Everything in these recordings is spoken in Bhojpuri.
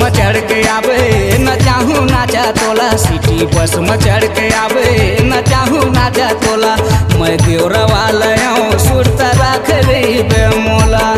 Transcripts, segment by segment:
में चढ़ के आवे न चाहूँ नाचा तोला। सिटी बस में चढ़ के आवे न चाहूँ नाचा तोला। मैं देवरा वाला सुरता रख रही बेमोला।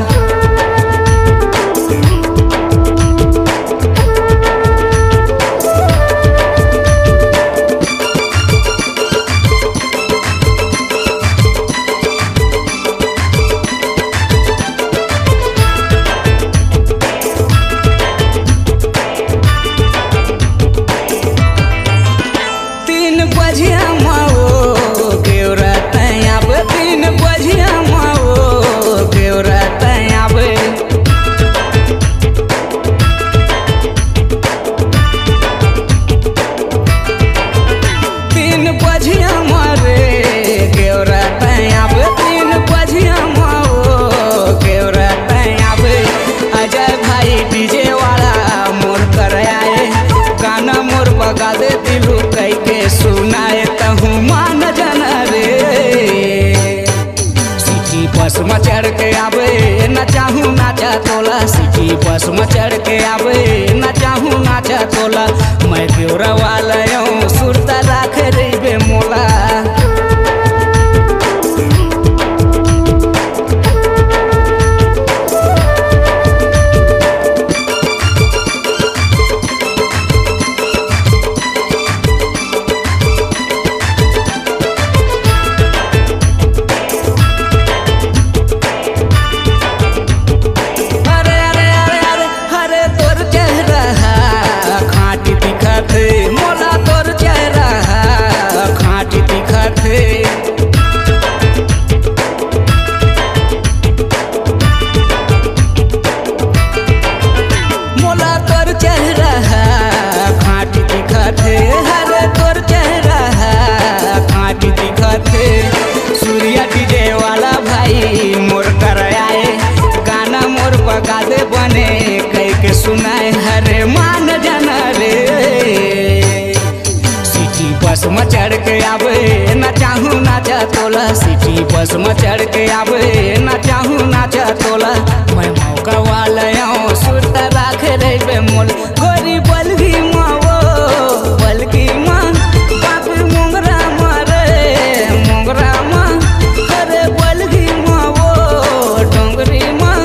बस में चढ़ के आवे न चाहूँ नाचा तोला। सिटी बस में चढ़ के आवे न चाहूँ नाचा तोला। मैं देवरा वाला सुरता रख रही बेमोला। सूर्या डीजे वाला भाई मोर कर आए गाना मोर बगादे बने कह के सुनाए हरे मान जाना रे। सिटी बस में चढ़ के आवे न चाहूँ नाचा तोला। सिटी बस में चढ़ के आवे न चाहूँ नाचा तोला। मैं मौका वाला सुरता रख रही बेमोल। गोरी बलगी माओ बलगी माँ बाप मोंगरा मारे मोंगरा माँ अरे बलगी माओ डोंगरी माँ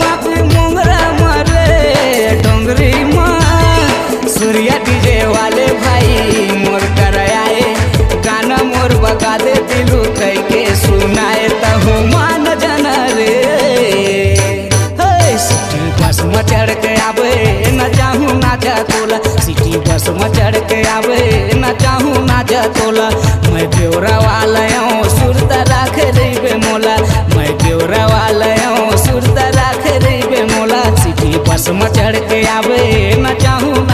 बाप मोंगरा मारे डोंगरी माँ। सूर्या डीजे वाले भाई मोर कर आए गाना मोर बगा दे दिलू कह के सुनाए तहु मान जाना रे। सिटी बस में चढ़ के आवे न चाहूँ नाचा तोला। सिटी बस में चढ़ के आवे न चाहूँ नाचा तोला। मैं देवरा वाला सुरता रख रही बेमोला। मैं देवरा वाला सुरता रख रही बेमोला। सिटी बस में चढ़ के आवे न चाहूँ